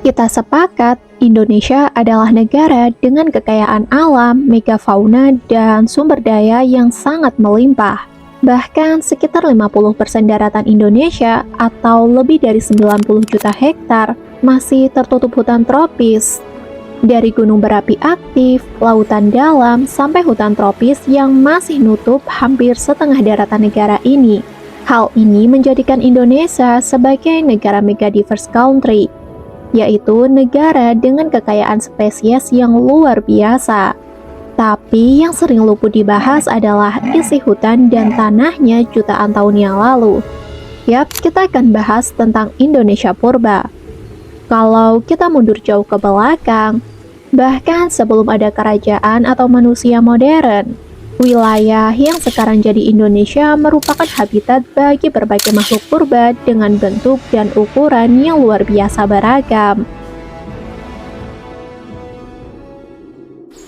Kita sepakat, Indonesia adalah negara dengan kekayaan alam, megafauna, dan sumber daya yang sangat melimpah. Bahkan sekitar 50% daratan Indonesia atau lebih dari 90 juta hektar masih tertutup hutan tropis. Dari gunung berapi aktif, lautan dalam, sampai hutan tropis yang masih nutup hampir setengah daratan negara ini. Hal ini menjadikan Indonesia sebagai negara megadiverse country, yaitu negara dengan kekayaan spesies yang luar biasa. Tapi yang sering luput dibahas adalah isi hutan dan tanahnya jutaan tahun yang lalu. Yap, kita akan bahas tentang Indonesia purba. Kalau kita mundur jauh ke belakang, bahkan sebelum ada kerajaan atau manusia modern, wilayah yang sekarang jadi Indonesia merupakan habitat bagi berbagai makhluk purba dengan bentuk dan ukuran yang luar biasa beragam.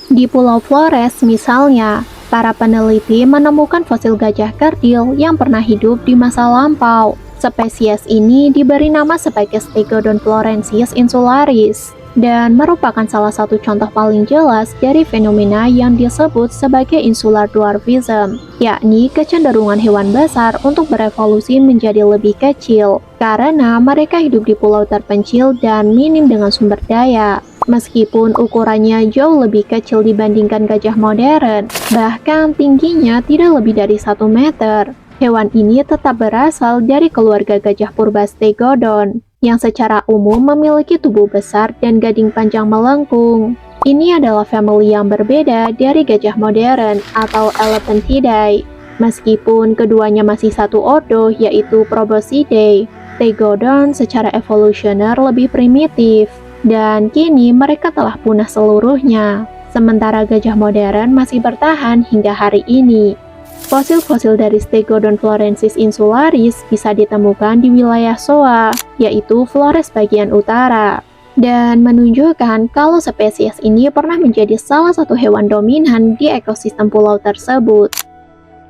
Di Pulau Flores misalnya, para peneliti menemukan fosil gajah kerdil yang pernah hidup di masa lampau. Spesies ini diberi nama sebagai Stegodon florensis insularis dan merupakan salah satu contoh paling jelas dari fenomena yang disebut sebagai insular dwarfism, yakni kecenderungan hewan besar untuk berevolusi menjadi lebih kecil karena mereka hidup di pulau terpencil dan minim dengan sumber daya. Meskipun ukurannya jauh lebih kecil dibandingkan gajah modern, bahkan tingginya tidak lebih dari 1 meter, hewan ini tetap berasal dari keluarga gajah purba Stegodon, yang secara umum memiliki tubuh besar dan gading panjang melengkung. Ini adalah famili yang berbeda dari gajah modern atau Elephantidae. Meskipun keduanya masih satu ordo, yaitu Proboscidae, Stegodon secara evolusioner lebih primitif, dan kini mereka telah punah seluruhnya. Sementara gajah modern masih bertahan hingga hari ini. Fosil-fosil dari Stegodon florensis insularis bisa ditemukan di wilayah Shoa, yaitu Flores bagian utara, dan menunjukkan kalau spesies ini pernah menjadi salah satu hewan dominan di ekosistem pulau tersebut.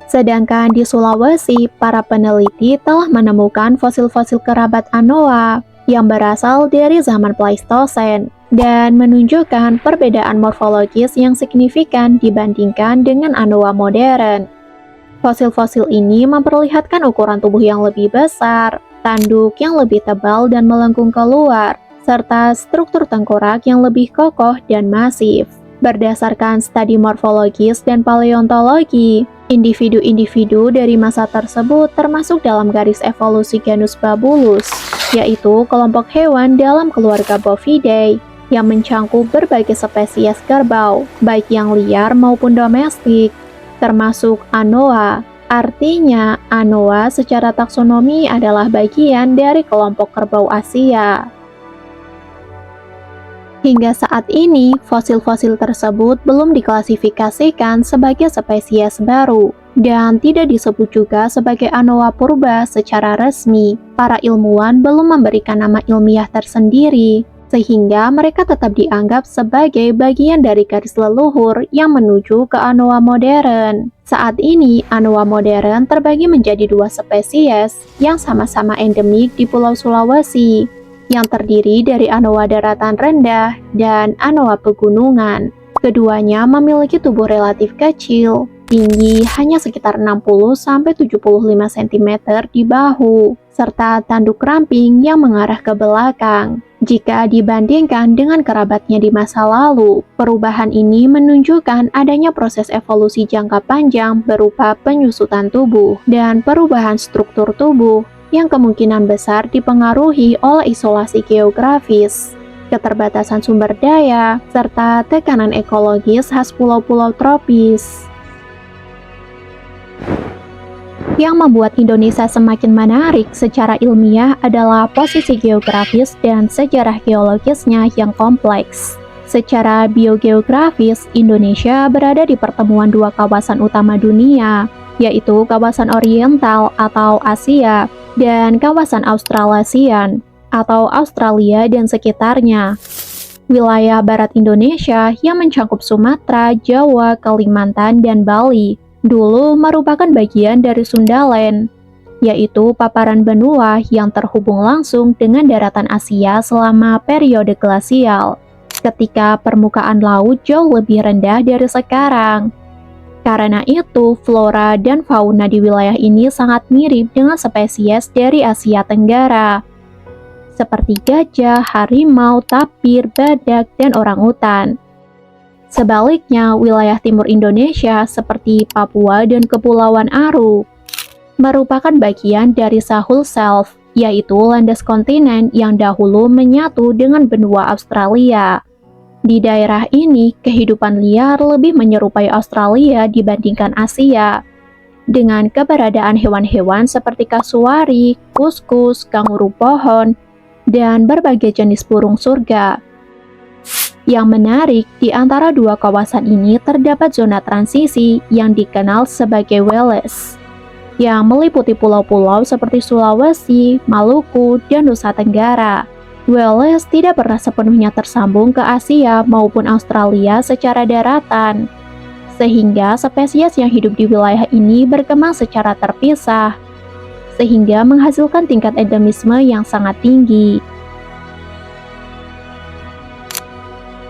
Sedangkan di Sulawesi, para peneliti telah menemukan fosil-fosil kerabat Anoa yang berasal dari zaman Pleistosen dan menunjukkan perbedaan morfologis yang signifikan dibandingkan dengan Anoa modern. Fosil-fosil ini memperlihatkan ukuran tubuh yang lebih besar, tanduk yang lebih tebal dan melengkung keluar, serta struktur tengkorak yang lebih kokoh dan masif. Berdasarkan studi morfologis dan paleontologi, individu-individu dari masa tersebut termasuk dalam garis evolusi genus Babulus, yaitu kelompok hewan dalam keluarga Bovidae yang mencangkup berbagai spesies kerbau, baik yang liar maupun domestik, termasuk Anoa. Artinya, Anoa secara taksonomi adalah bagian dari kelompok kerbau Asia. Hingga saat ini, fosil-fosil tersebut belum diklasifikasikan sebagai spesies baru dan tidak disebut juga sebagai Anoa purba secara resmi. Para ilmuwan belum memberikan nama ilmiah tersendiri, sehingga mereka tetap dianggap sebagai bagian dari garis leluhur yang menuju ke Anoa modern. Saat ini, Anoa modern terbagi menjadi 2 spesies yang sama-sama endemik di Pulau Sulawesi, yang terdiri dari Anoa daratan rendah dan Anoa pegunungan. Keduanya memiliki tubuh relatif kecil, tinggi hanya sekitar 60-75 cm di bahu, serta tanduk ramping yang mengarah ke belakang. Jika dibandingkan dengan kerabatnya di masa lalu, perubahan ini menunjukkan adanya proses evolusi jangka panjang berupa penyusutan tubuh dan perubahan struktur tubuh yang kemungkinan besar dipengaruhi oleh isolasi geografis, keterbatasan sumber daya, serta tekanan ekologis khas pulau-pulau tropis. Yang membuat Indonesia semakin menarik secara ilmiah adalah posisi geografis dan sejarah geologisnya yang kompleks. Secara biogeografis, Indonesia berada di pertemuan 2 kawasan utama dunia, yaitu kawasan oriental atau Asia dan kawasan Australasian atau Australia dan sekitarnya. Wilayah barat Indonesia yang mencakup Sumatera, Jawa, Kalimantan, dan Bali dulu merupakan bagian dari Sundaland. yaitu paparan benua yang terhubung langsung dengan daratan Asia selama periode glasial, ketika permukaan laut jauh lebih rendah dari sekarang. Karena itu, flora dan fauna di wilayah ini sangat mirip dengan spesies dari Asia Tenggara, seperti gajah, harimau, tapir, badak, dan orangutan. Sebaliknya, wilayah timur Indonesia seperti Papua dan Kepulauan Aru merupakan bagian dari Sahul Shelf, yaitu landas kontinen yang dahulu menyatu dengan benua Australia. Di daerah ini, kehidupan liar lebih menyerupai Australia dibandingkan Asia, dengan keberadaan hewan-hewan seperti kasuari, kuskus, kanguru pohon, dan berbagai jenis burung surga. Yang menarik, di antara dua kawasan ini terdapat zona transisi yang dikenal sebagai Welles, yang meliputi pulau-pulau seperti Sulawesi, Maluku, dan Nusa Tenggara. Welles tidak pernah sepenuhnya tersambung ke Asia maupun Australia secara daratan, sehingga spesies yang hidup di wilayah ini berkembang secara terpisah, sehingga menghasilkan tingkat endemisme yang sangat tinggi.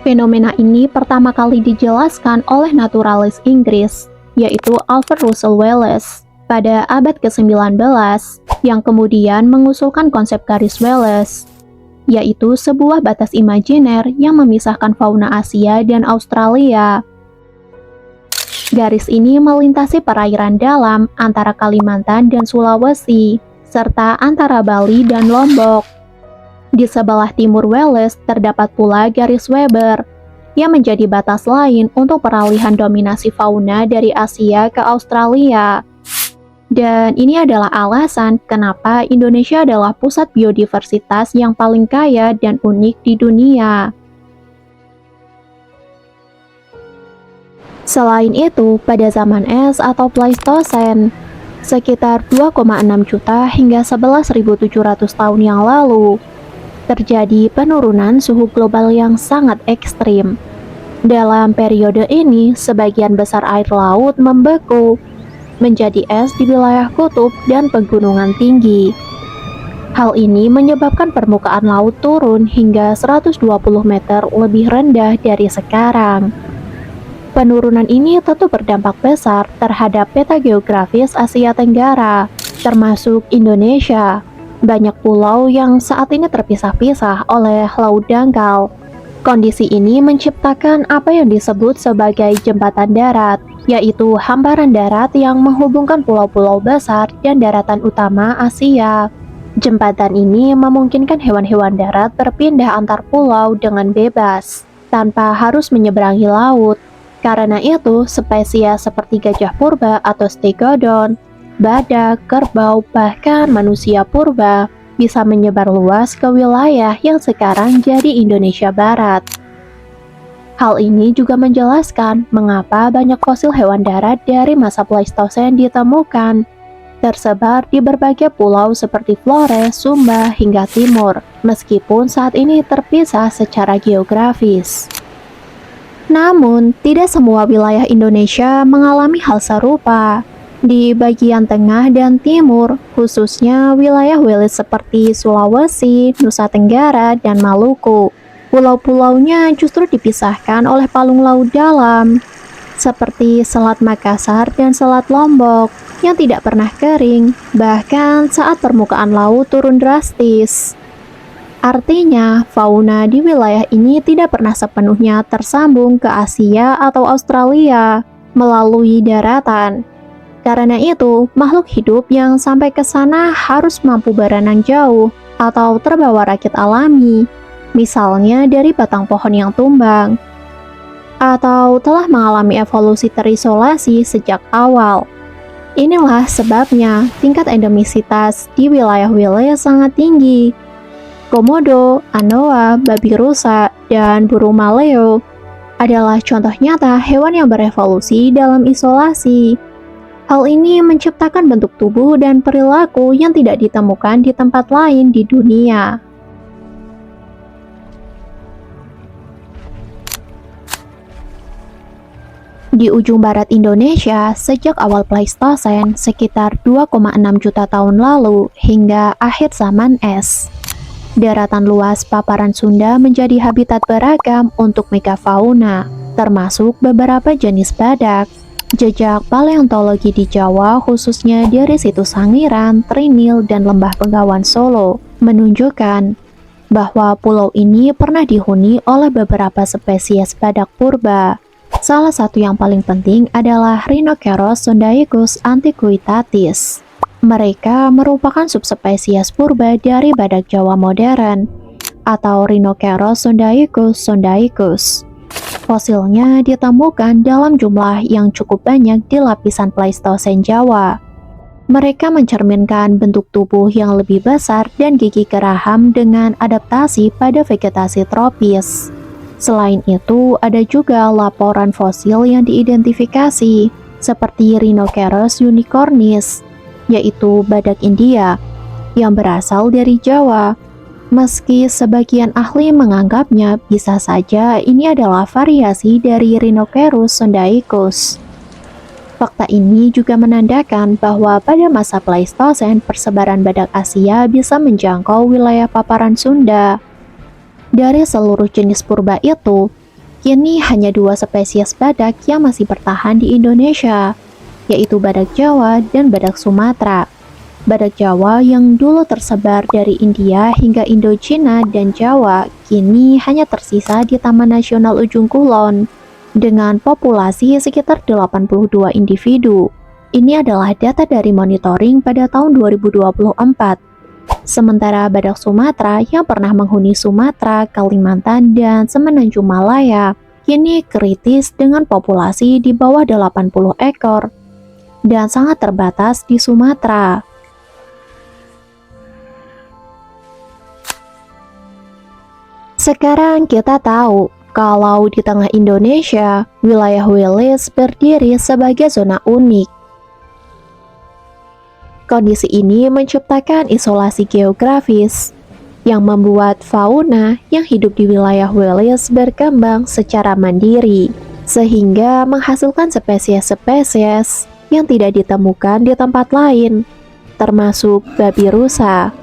Fenomena ini pertama kali dijelaskan oleh naturalis Inggris, yaitu Alfred Russel Wallace, pada abad ke-19, yang kemudian mengusulkan konsep garis Wallace, yaitu sebuah batas imajiner yang memisahkan fauna Asia dan Australia. Garis ini melintasi perairan dalam antara Kalimantan dan Sulawesi, serta antara Bali dan Lombok. Di sebelah timur Wallace terdapat pula garis Weber, yang menjadi batas lain untuk peralihan dominasi fauna dari Asia ke Australia. Dan ini adalah alasan kenapa Indonesia adalah pusat biodiversitas yang paling kaya dan unik di dunia. Selain itu, pada zaman es atau Pleistosen, sekitar 2,6 juta hingga 11.700 tahun yang lalu, terjadi penurunan suhu global yang sangat ekstrim. Dalam periode ini, sebagian besar air laut membeku menjadi es di wilayah kutub dan pegunungan tinggi. Hal ini menyebabkan permukaan laut turun hingga 120 meter lebih rendah dari sekarang. Penurunan ini tentu berdampak besar terhadap peta geografis Asia Tenggara, termasuk Indonesia. Banyak pulau yang saat ini terpisah-pisah oleh laut dangkal. Kondisi ini menciptakan apa yang disebut sebagai jembatan darat, yaitu hamparan darat yang menghubungkan pulau-pulau besar dan daratan utama Asia. Jembatan ini memungkinkan hewan-hewan darat berpindah antar pulau dengan bebas, tanpa harus menyeberangi laut. Karena itu, spesies seperti gajah purba atau stegodon, badak, kerbau, bahkan manusia purba bisa menyebar luas ke wilayah yang sekarang jadi Indonesia Barat. Hal ini juga menjelaskan mengapa banyak fosil hewan darat dari masa Pleistosen ditemukan, tersebar di berbagai pulau seperti Flores, Sumba, hingga Timur, meskipun saat ini terpisah secara geografis. Namun, tidak semua wilayah Indonesia mengalami hal serupa. Di bagian tengah dan timur, khususnya wilayah Welles seperti Sulawesi, Nusa Tenggara, dan Maluku, pulau-pulaunya justru dipisahkan oleh palung laut dalam, seperti Selat Makassar dan Selat Lombok, yang tidak pernah kering, bahkan saat permukaan laut turun drastis. Artinya, fauna di wilayah ini tidak pernah sepenuhnya tersambung ke Asia atau Australia melalui daratan. Karena itu, makhluk hidup yang sampai ke sana harus mampu berenang jauh atau terbawa rakit alami, misalnya dari batang pohon yang tumbang, atau telah mengalami evolusi terisolasi sejak awal. Inilah sebabnya tingkat endemisitas di wilayah Welles sangat tinggi. Komodo, anoa, babi rusa, dan burung maleo adalah contoh nyata hewan yang berevolusi dalam isolasi. Hal ini menciptakan bentuk tubuh dan perilaku yang tidak ditemukan di tempat lain di dunia. Di ujung barat Indonesia, sejak awal Pleistosen sekitar 2,6 juta tahun lalu hingga akhir zaman es. Daratan luas paparan Sunda menjadi habitat beragam untuk megafauna, termasuk beberapa jenis badak. Jejak paleontologi di Jawa, khususnya dari situs Sangiran, Trinil, dan Lembah Bengawan Solo, menunjukkan bahwa pulau ini pernah dihuni oleh beberapa spesies badak purba. Salah satu yang paling penting adalah Rhinoceros sondaicus antiquitatis. Mereka merupakan subspesies purba dari badak Jawa modern, atau Rhinoceros sondaicus. Fosilnya ditemukan dalam jumlah yang cukup banyak di lapisan Pleistosen Jawa. Mereka mencerminkan bentuk tubuh yang lebih besar dan gigi geraham dengan adaptasi pada vegetasi tropis. Selain itu, ada juga laporan fosil yang diidentifikasi, seperti Rhinoceros unicornis, yaitu badak India, yang berasal dari Jawa. Meski sebagian ahli menganggapnya bisa saja ini adalah variasi dari Rhinoceros sondaicus. Fakta ini juga menandakan bahwa pada masa Pleistosen, persebaran badak Asia bisa menjangkau wilayah paparan Sunda. Dari seluruh jenis purba itu, kini hanya 2 spesies badak yang masih bertahan di Indonesia, yaitu badak Jawa dan badak Sumatera. Badak Jawa yang dulu tersebar dari India hingga Indochina dan Jawa, kini hanya tersisa di Taman Nasional Ujung Kulon, dengan populasi sekitar 82 individu. Ini adalah data dari monitoring pada tahun 2024. Sementara badak Sumatera yang pernah menghuni Sumatera, Kalimantan, dan Semenanjung Malaya kini kritis dengan populasi di bawah 80 ekor dan sangat terbatas di Sumatera. Sekarang kita tahu kalau di tengah Indonesia, wilayah Wilis berdiri sebagai zona unik. Kondisi ini menciptakan isolasi geografis yang membuat fauna yang hidup di wilayah Wilis berkembang secara mandiri, sehingga menghasilkan spesies-spesies yang tidak ditemukan di tempat lain, termasuk babi rusa.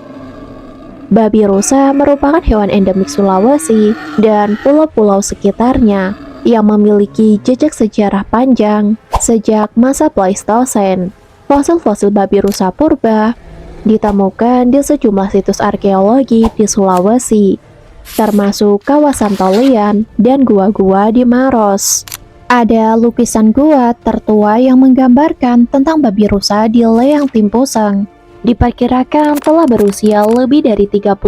Babi rusa merupakan hewan endemik Sulawesi dan pulau-pulau sekitarnya yang memiliki jejak sejarah panjang sejak masa Pleistosen. Fosil-fosil babi rusa purba ditemukan di sejumlah situs arkeologi di Sulawesi, termasuk kawasan Tolian dan gua-gua di Maros. Ada lukisan gua tertua yang menggambarkan tentang babi rusa di Leang Timpuseng. Diperkirakan telah berusia lebih dari 35.000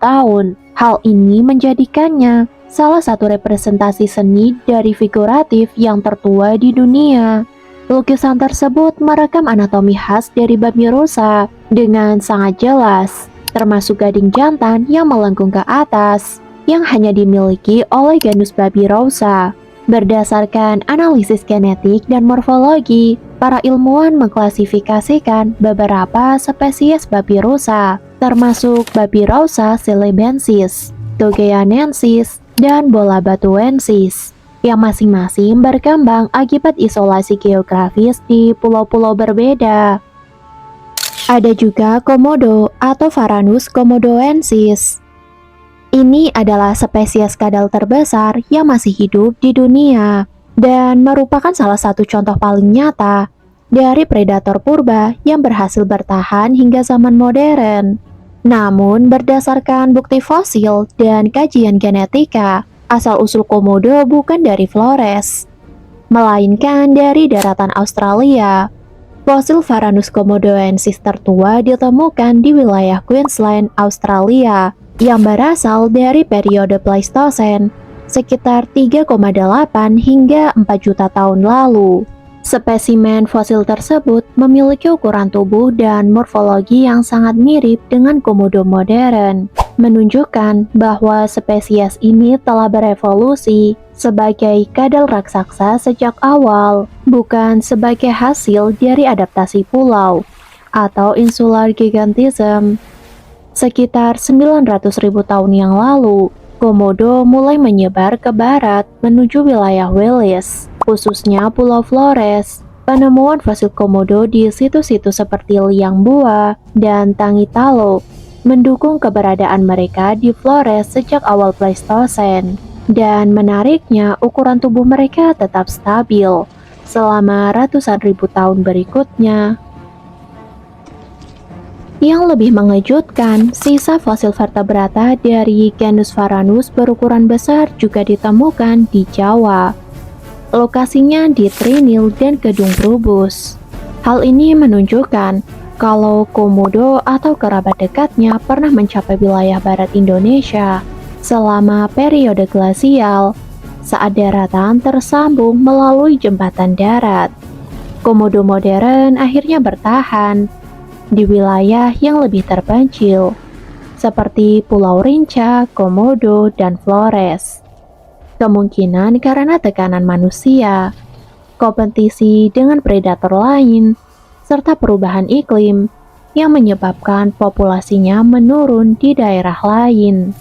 tahun. Hal ini menjadikannya salah satu representasi seni dari figuratif yang tertua di dunia. Lukisan tersebut merekam anatomi khas dari babi rusa dengan sangat jelas, termasuk gading jantan yang melengkung ke atas, yang hanya dimiliki oleh genus babi rusa. Berdasarkan analisis genetik dan morfologi, para ilmuwan mengklasifikasikan beberapa spesies babi rusa, termasuk babi rusa celebensis, togeanensis, dan bolabatuensis, yang masing-masing berkembang akibat isolasi geografis di pulau-pulau berbeda. Ada juga komodo atau Varanus komodoensis. Ini adalah spesies kadal terbesar yang masih hidup di dunia dan merupakan salah satu contoh paling nyata dari predator purba yang berhasil bertahan hingga zaman modern. Namun, berdasarkan bukti fosil dan kajian genetika, asal-usul komodo bukan dari Flores, melainkan dari daratan Australia. Fosil Varanus komodoensis tertua ditemukan di wilayah Queensland, Australia, yang berasal dari periode Pleistosen, sekitar 3,8 hingga 4 juta tahun lalu. Spesimen fosil tersebut memiliki ukuran tubuh dan morfologi yang sangat mirip dengan komodo modern, menunjukkan bahwa spesies ini telah berevolusi sebagai kadal raksasa sejak awal, bukan sebagai hasil dari adaptasi pulau atau insular gigantism. Sekitar 900.000 tahun yang lalu, komodo mulai menyebar ke barat menuju wilayah Wilis. khususnya Pulau Flores. Penemuan fosil komodo di situs-situs seperti Liang Bua dan Tangitalo mendukung keberadaan mereka di Flores sejak awal Pleistosen. Dan menariknya, ukuran tubuh mereka tetap stabil selama ratusan ribu tahun berikutnya. Yang lebih mengejutkan, sisa fosil vertebrata dari genus Varanus berukuran besar juga ditemukan di Jawa. Lokasinya di Trinil dan Kedung Trubus. Hal ini menunjukkan kalau komodo atau kerabat dekatnya pernah mencapai wilayah barat Indonesia selama periode glasial saat daratan tersambung melalui jembatan darat. Komodo modern akhirnya bertahan di wilayah yang lebih terpencil seperti Pulau Rinca, Komodo, dan Flores. Kemungkinan karena tekanan manusia, kompetisi dengan predator lain, serta perubahan iklim yang menyebabkan populasinya menurun di daerah lain.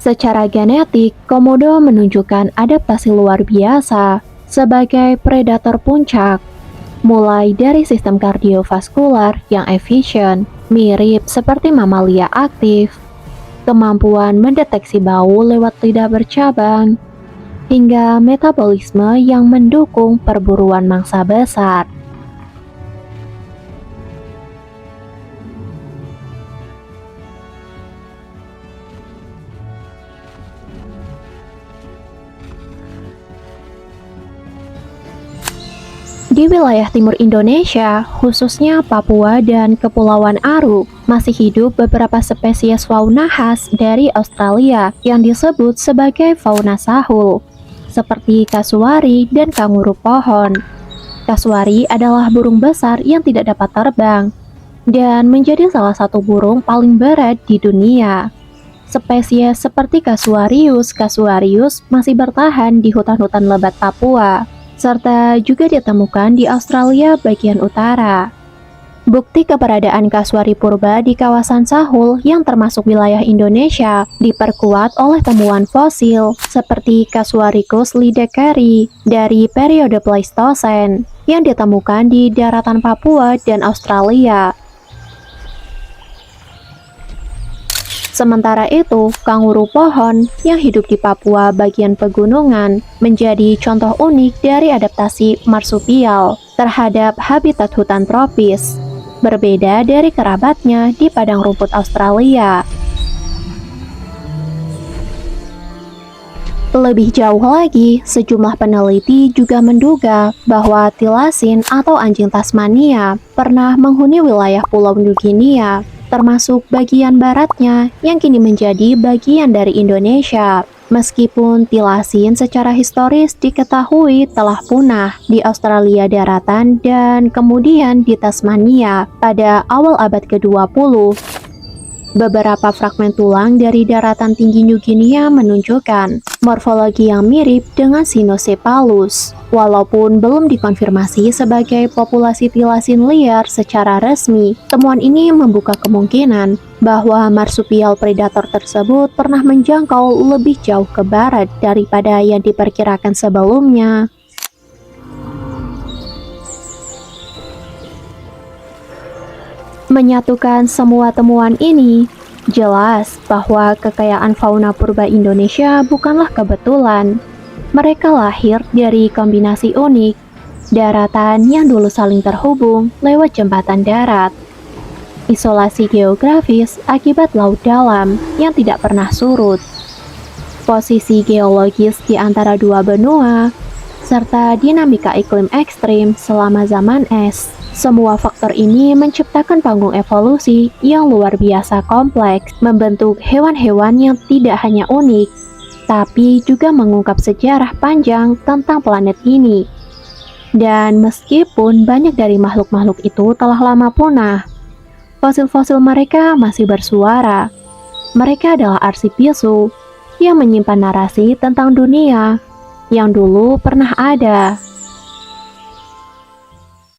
Secara genetik, komodo menunjukkan adaptasi luar biasa sebagai predator puncak, mulai dari sistem kardiovaskular yang efisien, mirip seperti mamalia aktif, kemampuan mendeteksi bau lewat lidah bercabang, hingga metabolisme yang mendukung perburuan mangsa besar. Di wilayah timur Indonesia, khususnya Papua dan Kepulauan Aru, masih hidup beberapa spesies fauna khas dari Australia yang disebut sebagai fauna sahul, seperti kasuari dan kanguru pohon. Kasuari adalah burung besar yang tidak dapat terbang dan menjadi salah satu burung paling berat di dunia. Spesies seperti Casuarius masih bertahan di hutan-hutan lebat Papua, serta juga ditemukan di Australia bagian utara. Bukti keberadaan kasuari purba di kawasan Sahul yang termasuk wilayah Indonesia diperkuat oleh temuan fosil seperti Casuaricus lidekeri dari periode Pleistosen yang ditemukan di daratan Papua dan Australia. Sementara itu, kanguru pohon yang hidup di Papua bagian pegunungan menjadi contoh unik dari adaptasi marsupial terhadap habitat hutan tropis, berbeda dari kerabatnya di padang rumput Australia. Lebih jauh lagi, sejumlah peneliti juga menduga bahwa tilasin atau anjing Tasmania pernah menghuni wilayah Pulau New Guinea, termasuk bagian baratnya yang kini menjadi bagian dari Indonesia. Meskipun tilasin secara historis diketahui telah punah di Australia daratan dan kemudian di Tasmania pada awal abad ke-20, beberapa fragmen tulang dari daratan tinggi New Guinea menunjukkan morfologi yang mirip dengan Cynocephalus. Walaupun belum dikonfirmasi sebagai populasi tilasin liar secara resmi, temuan ini membuka kemungkinan bahwa marsupial predator tersebut pernah menjangkau lebih jauh ke barat daripada yang diperkirakan sebelumnya. Menyatukan semua temuan ini, jelas bahwa kekayaan fauna purba Indonesia bukanlah kebetulan. Mereka lahir dari kombinasi unik, daratan yang dulu saling terhubung lewat jembatan darat, isolasi geografis akibat laut dalam yang tidak pernah surut, posisi geologis di antara dua benua, serta dinamika iklim ekstrim selama zaman es. Semua faktor ini menciptakan panggung evolusi yang luar biasa kompleks, membentuk hewan-hewan yang tidak hanya unik, tapi juga mengungkap sejarah panjang tentang planet ini. Dan meskipun banyak dari makhluk-makhluk itu telah lama punah, fosil-fosil mereka masih bersuara. Mereka adalah arsip bisu yang menyimpan narasi tentang dunia yang dulu pernah ada.